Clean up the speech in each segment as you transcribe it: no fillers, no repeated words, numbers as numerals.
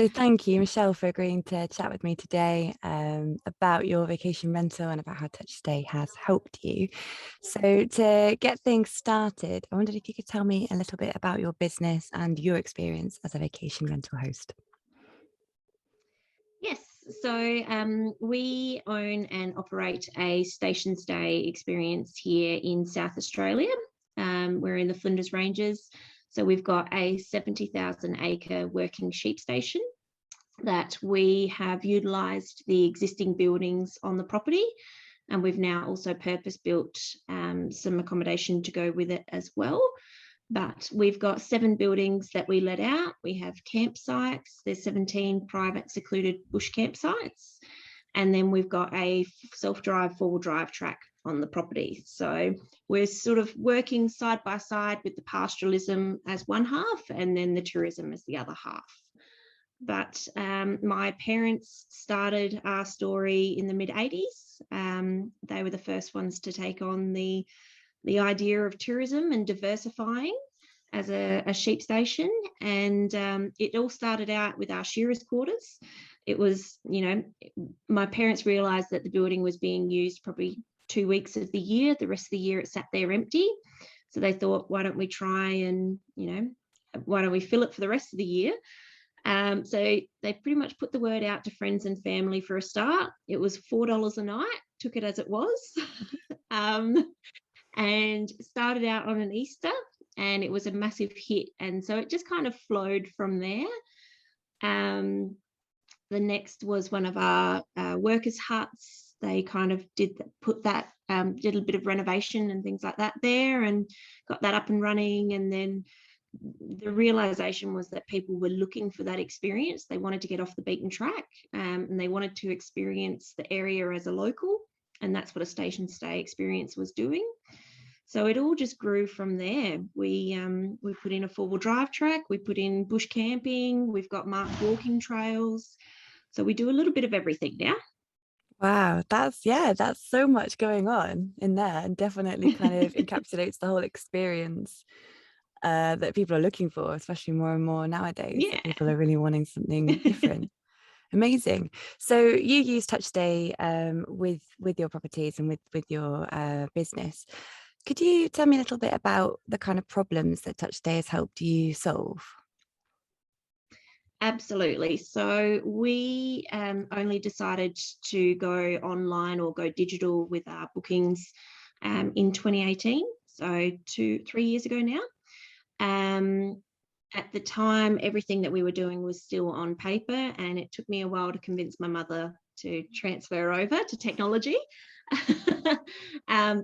So thank you, Michelle, for agreeing to chat with me today about your vacation rental and about how Touch Stay has helped you. So to get things started, I wondered if you could tell me a little bit about your business and your experience as a vacation rental host. Yes, so we own and operate a station stay experience here in South Australia. We're in the Flinders Ranges. So we've got a 70,000 acre working sheep station that we have utilised the existing buildings on the property, and we've now also purpose built some accommodation to go with it as well. But we've got 7 buildings that we let out. We have campsites. There's 17 private secluded bush campsites. And then we've got a self-drive, four-wheel drive track on the property. So we're sort of working side by side with the pastoralism as one half and then the tourism as the other half. But my parents started our story in the mid-80s. They were the first ones to take on the idea of tourism and diversifying as a sheep station. And it all started out with our shearers' quarters. It was, my parents realised that the building was being used probably 2 weeks of the year. The rest of the year it sat there empty. So they thought, why don't we try and, why don't we fill it for the rest of the year? So they pretty much put the word out to friends and family for a start. It was $4 a night, took it as it was, and started out on an Easter, and it was a massive hit. And so it just kind of flowed from there. The next was one of our workers' huts. They kind of did a bit of renovation and things like that there and got that up and running. And then the realization was that people were looking for that experience. They wanted to get off the beaten track, and they wanted to experience the area as a local. And that's what a station stay experience was doing. So it all just grew from there. We put in a four-wheel drive track. We put in bush camping. We've got marked walking trails. So we do a little bit of everything now. Wow, that's so much going on in there, and definitely kind of encapsulates the whole experience that people are looking for, especially more and more nowadays. Yeah. People are really wanting something different. Amazing. So you use Touch Stay with your properties and with your business. Could you tell me a little bit about the kind of problems that Touch Stay has helped you solve? Absolutely. So we only decided to go online or go digital with our bookings in 2018, so 2-3 years ago now. At the time, everything that we were doing was still on paper, and it took me a while to convince my mother to transfer over to technology,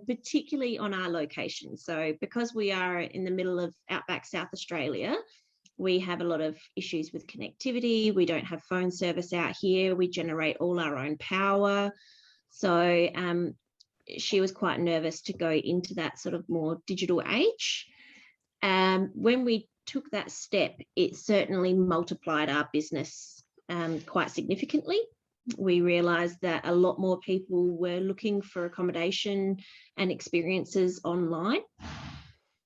particularly on our location. So because we are in the middle of outback South Australia, we have a lot of issues with connectivity. We don't have phone service out here. We generate all our own power. So she was quite nervous to go into that sort of more digital age. When we took that step, it certainly multiplied our business quite significantly. We realised that a lot more people were looking for accommodation and experiences online.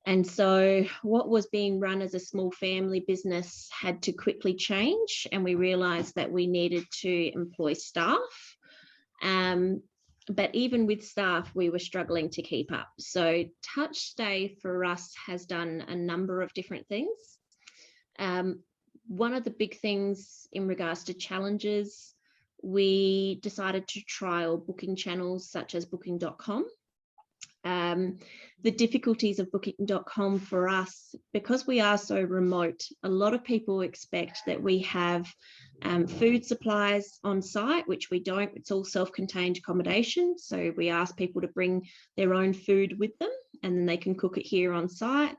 And so what was being run as a small family business had to quickly change, and we realised that we needed to employ staff. But even with staff, we were struggling to keep up. So Touch Stay for us has done a number of different things. One of the big things in regards to challenges, we decided to trial booking channels such as booking.com. The difficulties of booking.com for us, because we are so remote, a lot of people expect that we have food supplies on site, which we don't. It's all self-contained accommodation. So we ask people to bring their own food with them, and then they can cook it here on site.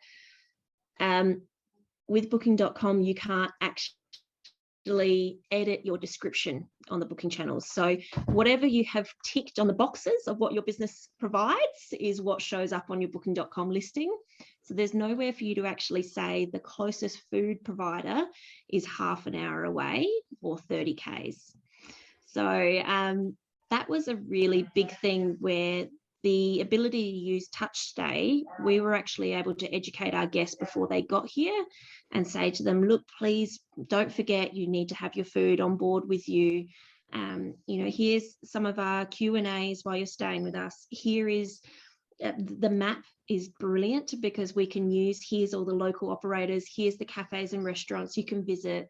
With booking.com, you can't actually edit your description on the booking channels. So whatever you have ticked on the boxes of what your business provides is what shows up on your booking.com listing. So there's nowhere for you to actually say the closest food provider is half an hour away or 30 Ks. So that was a really big thing where the ability to use touch stay, we were actually able to educate our guests before they got here and say to them, look, please don't forget, you need to have your food on board with you. Here's some of our Q&As while you're staying with us. Here is the map is brilliant because we can use, here's all the local operators, here's the cafes and restaurants you can visit,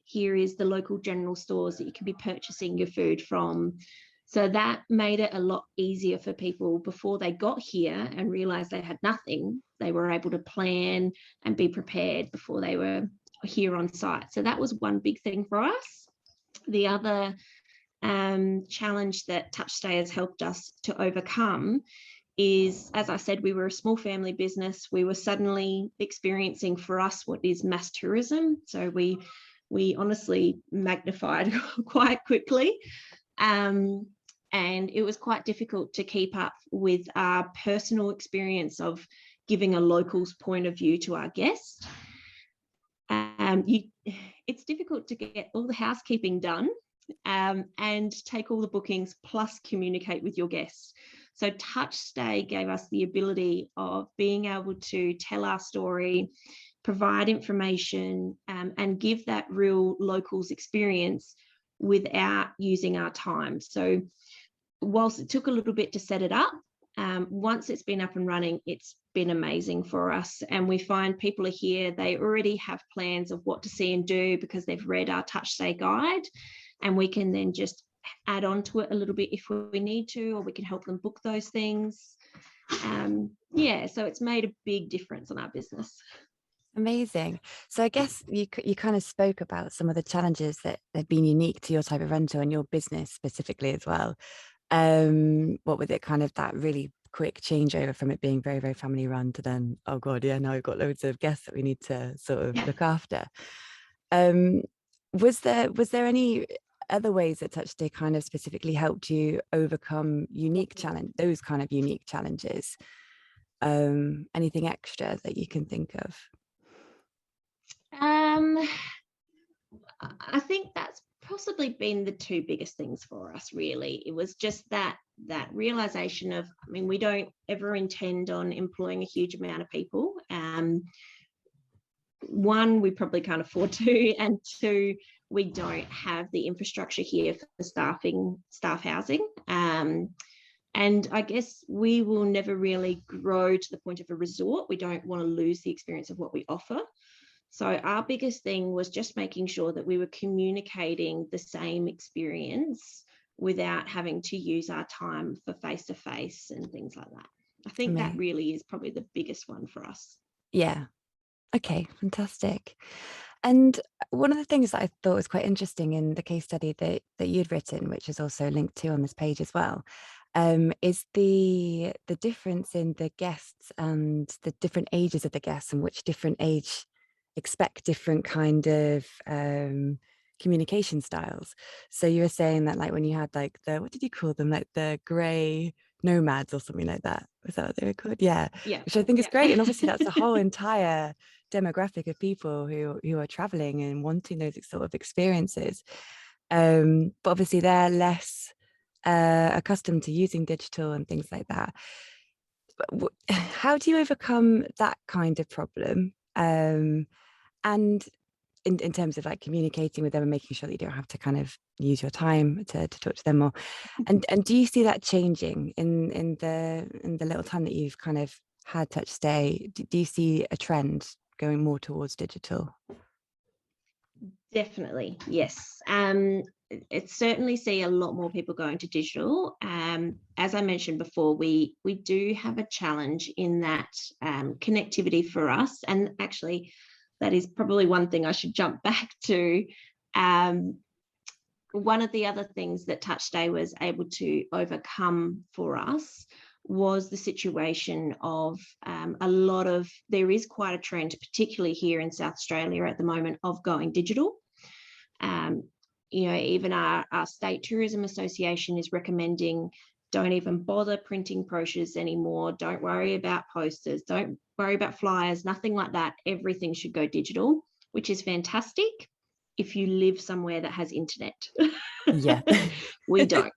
here is the local general stores that you can be purchasing your food from. So that made it a lot easier for people before they got here and realized they had nothing. They were able to plan and be prepared before they were here on site. So that was one big thing for us. The other challenge that TouchStay has helped us to overcome is, as I said, we were a small family business. We were suddenly experiencing for us what is mass tourism. So we honestly magnified quite quickly. And it was quite difficult to keep up with our personal experience of giving a local's point of view to our guests. It's difficult to get all the housekeeping done and take all the bookings plus communicate with your guests. So TouchStay gave us the ability of being able to tell our story, provide information, and give that real locals experience without using our time. So whilst it took a little bit to set it up, once it's been up and running, it's been amazing for us. And we find people are here, they already have plans of what to see and do because they've read our TouchStay guide, and we can then just add on to it a little bit if we need to, or we can help them book those things. So it's made a big difference on our business. Amazing. So I guess you kind of spoke about some of the challenges that have been unique to your type of rental and your business specifically as well. What was it, kind of that really quick changeover from it being very, very family run to then, oh God, yeah, now we've got loads of guests that we need to sort of look after. Was there any other ways that TouchStay kind of specifically helped you overcome those kind of unique challenges? Anything extra that you can think of? I think that's possibly been the two biggest things for us, really. It was just that realization of, I mean, we don't ever intend on employing a huge amount of people. One, we probably can't afford to, and two, we don't have the infrastructure here for staff housing. And I guess we will never really grow to the point of a resort. We don't want to lose the experience of what we offer. So our biggest thing was just making sure that we were communicating the same experience without having to use our time for face-to-face and things like that. I think that really is probably the biggest one for us. Yeah. Okay, fantastic. And one of the things that I thought was quite interesting in the case study that you'd written, which is also linked to on this page as well, is the difference in the guests and the different ages of the guests, and which different age expect different kind of communication styles. So you were saying that, like, when you had like what did you call them, like the grey nomads or something like that, was that what they were called? Yeah, which I think is great. And obviously that's a whole entire demographic of people who are traveling and wanting those sort of experiences, but obviously they're less accustomed to using digital and things like that. But how do you overcome that kind of problem, and in terms of like communicating with them and making sure that you don't have to kind of use your time to talk to them more? And do you see that changing in the little time that you've kind of had TouchStay? Do you see a trend going more towards digital? Definitely, yes. It certainly see a lot more people going to digital. As I mentioned before, we do have a challenge in that connectivity for us, and actually that is probably one thing I should jump back to. One of the other things that TouchStay was able to overcome for us was the situation of there is quite a trend, particularly here in South Australia at the moment, of going digital. Even our State Tourism Association is recommending, don't even bother printing brochures anymore. Don't worry about posters. Don't worry about flyers, nothing like that. Everything should go digital, which is fantastic. if you live somewhere that has internet. Yeah. We don't.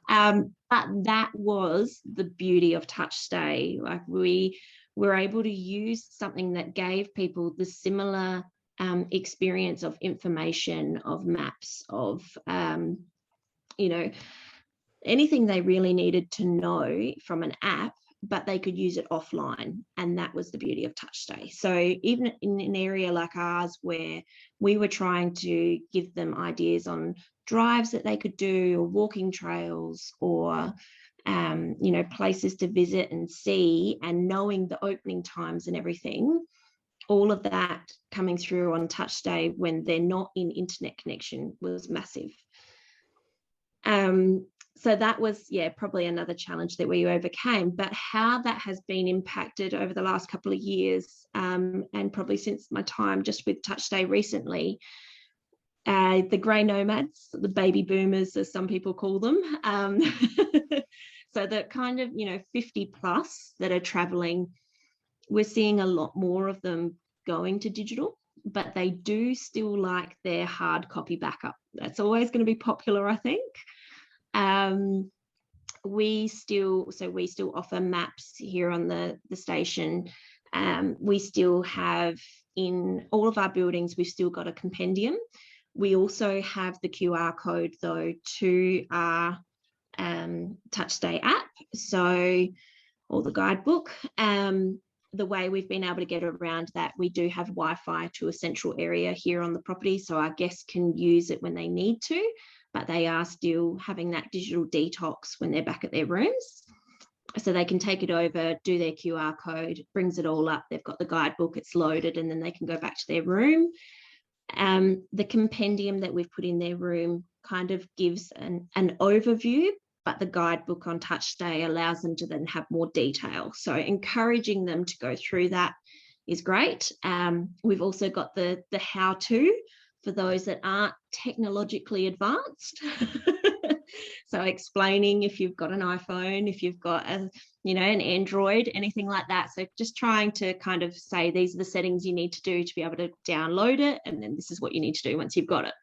But that was the beauty of Touch Stay. Like, we were able to use something that gave people the similar experience of information, of maps, of anything they really needed to know from an app, but they could use it offline. And that was the beauty of Touch Stay. So even in an area like ours, where we were trying to give them ideas on drives that they could do, or walking trails, or places to visit and see, and knowing the opening times and everything, all of that coming through on Touch Stay when they're not in internet connection was massive. So that was, probably another challenge that we overcame. But how that has been impacted over the last couple of years, and probably since my time just with Touch Stay recently, the grey nomads, the baby boomers, as some people call them, so the kind of 50 plus that are traveling, we're seeing a lot more of them going to digital, but they do still like their hard copy backup. That's always going to be popular, I think. We still offer maps here on the station. We still have, in all of our buildings, we've still got a compendium. We also have the QR code, though, to our Touch Stay app, or the guidebook. The way we've been able to get around that, we do have Wi-Fi to a central area here on the property, so our guests can use it when they need to, but they are still having that digital detox when they're back at their rooms. So they can take it over, do their QR code, brings it all up. They've got the guidebook, it's loaded, and then they can go back to their room. The compendium that we've put in their room kind of gives an overview, but the guidebook on Touch Stay allows them to then have more detail. So encouraging them to go through that is great. We've also got the how-to for those that aren't technologically advanced. So explaining if you've got an iPhone, if you've got an Android, anything like that. So just trying to kind of say, these are the settings you need to do to be able to download it, and then this is what you need to do once you've got it.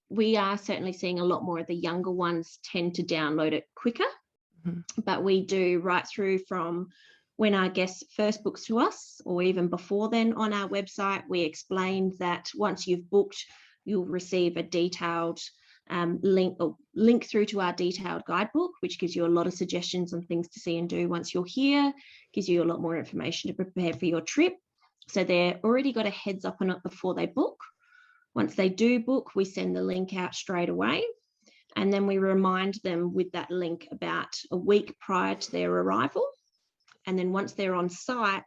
We are certainly seeing a lot more of the younger ones tend to download it quicker. Mm-hmm. But we do, right through from when our guest first books to us, or even before then on our website, we explained that once you've booked, you'll receive a detailed link through to our detailed guidebook, which gives you a lot of suggestions on things to see and do once you're here, gives you a lot more information to prepare for your trip. So they're already got a heads up on it before they book. Once they do book, we send the link out straight away. And then we remind them with that link about a week prior to their arrival. And then once they're on site,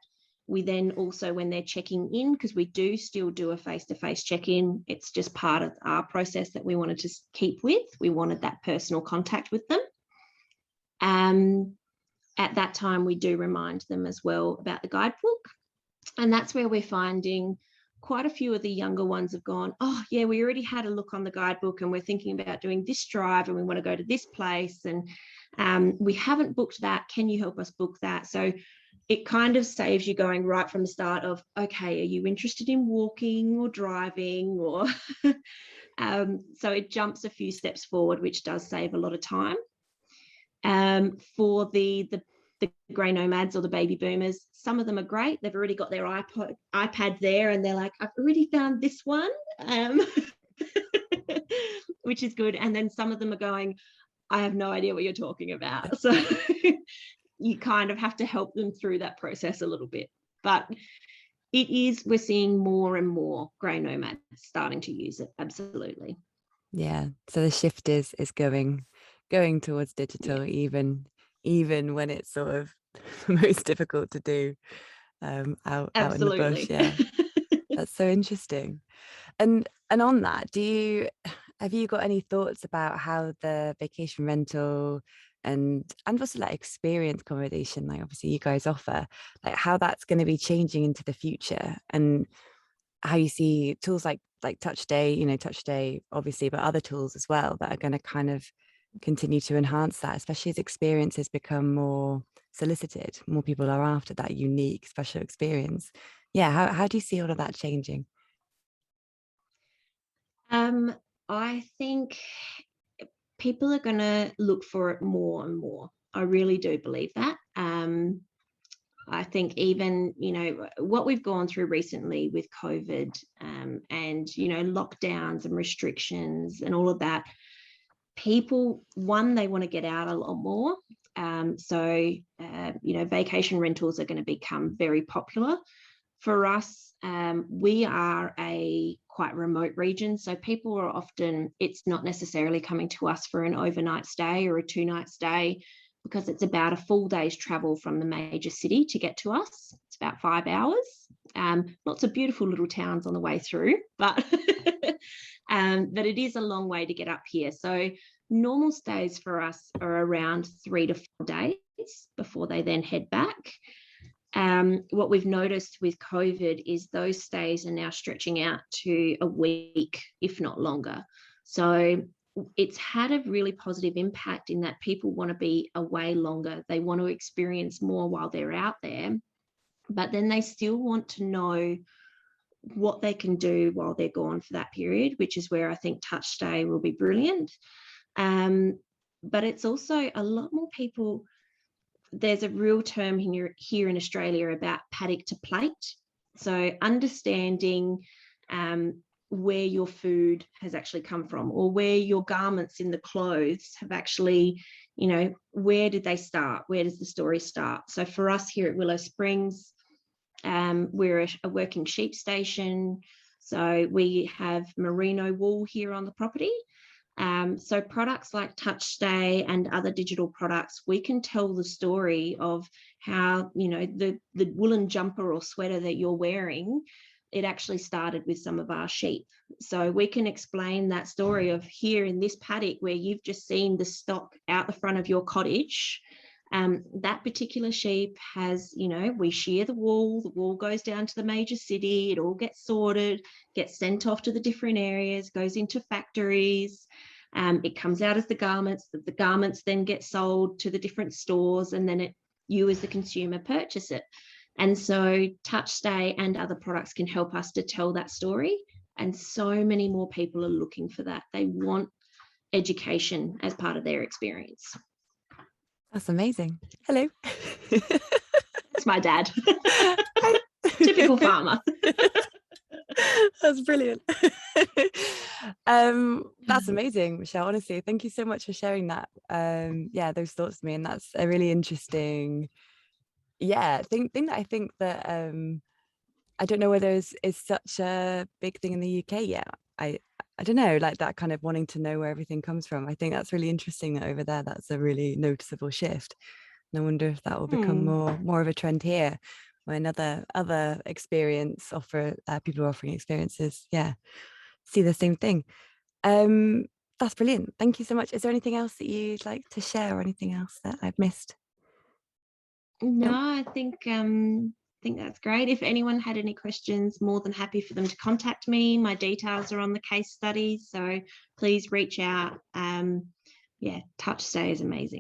we then also, when they're checking in, because we do still do a face-to-face check-in, it's just part of our process that we wanted to keep with. We wanted that personal contact with them. At that time, we do remind them as well about the guidebook. And that's where we're finding quite a few of the younger ones have gone, oh, yeah, we already had a look on the guidebook and we're thinking about doing this drive and we want to go to this place. And we haven't booked that. Can you help us book that? So it kind of saves you going right from the start of, okay, are you interested in walking or driving? Or so it jumps a few steps forward, which does save a lot of time. For the grey nomads or the baby boomers, some of them are great. They've already got their iPad there and they're like, I've already found this one, which is good. And then some of them are going, I have no idea what you're talking about. So you kind of have to help them through that process a little bit. But we're seeing more and more grey nomads starting to use it. Absolutely. Yeah. So the shift is going towards digital, yeah. even when it's sort of most difficult to do out in the bush. Yeah. That's so interesting. And on that, have you got any thoughts about how the vacation rental and also like experience accommodation, like obviously you guys offer, like how that's going to be changing into the future, and how you see tools like Touch Stay obviously, but other tools as well that are going to kind of continue to enhance that, especially as experiences become more solicited. More people are after that unique, special experience. Yeah, how do you see all of that changing? I think people are going to look for it more and more. I really do believe that. I think even, what we've gone through recently with COVID, and, lockdowns and restrictions and all of that, people, one, they want to get out a lot more. Vacation rentals are going to become very popular. For us, we are a quite remote region, so people are often, it's not necessarily coming to us for an overnight stay or a 2-night stay, because it's about a full day's travel from the major city to get to us. It's about 5 hours. Lots of beautiful little towns on the way through, but but it is a long way to get up here. So normal stays for us are around 3 to 4 days before they then head back. What we've noticed with COVID is those stays are now stretching out to a week, if not longer. So it's had a really positive impact in that people want to be away longer. They want to experience more while they're out there, but then they still want to know what they can do while they're gone for that period, which is where I think touch stay will be brilliant. But it's also a lot more people. There's a real term here in Australia about paddock to plate. So understanding where your food has actually come from, or where your garments in the clothes have actually, where did they start? Where does the story start? So for us here at Willow Springs, we're a working sheep station. So we have merino wool here on the property. So products like Touch Stay and other digital products, we can tell the story of how, the woolen jumper or sweater that you're wearing, it actually started with some of our sheep. So we can explain that story of here in this paddock where you've just seen the stock out the front of your cottage. That particular sheep has, we shear the wool goes down to the major city, it all gets sorted, gets sent off to the different areas, goes into factories. It comes out as the garments then get sold to the different stores, and then you as the consumer purchase it. And so Touch Stay and other products can help us to tell that story. And so many more people are looking for that. They want education as part of their experience. That's amazing. Hello. It's my dad. Typical farmer. That's brilliant. That's amazing, Michelle. Honestly, thank you so much for sharing that. Those thoughts to me, and that's a really interesting, thing that I think that I don't know whether is such a big thing in the UK yet. I don't know, like that kind of wanting to know where everything comes from. I think that's really interesting that over there that's a really noticeable shift. And I wonder if that will become more of a trend here, when other experience people are offering experiences, see the same thing. That's brilliant. Thank you so much. Is there anything else that you'd like to share, or anything else that I've missed? No, I think that's great. If anyone had any questions, more than happy for them to contact me. My details are on the case study, so please reach out. Touch Stay is amazing.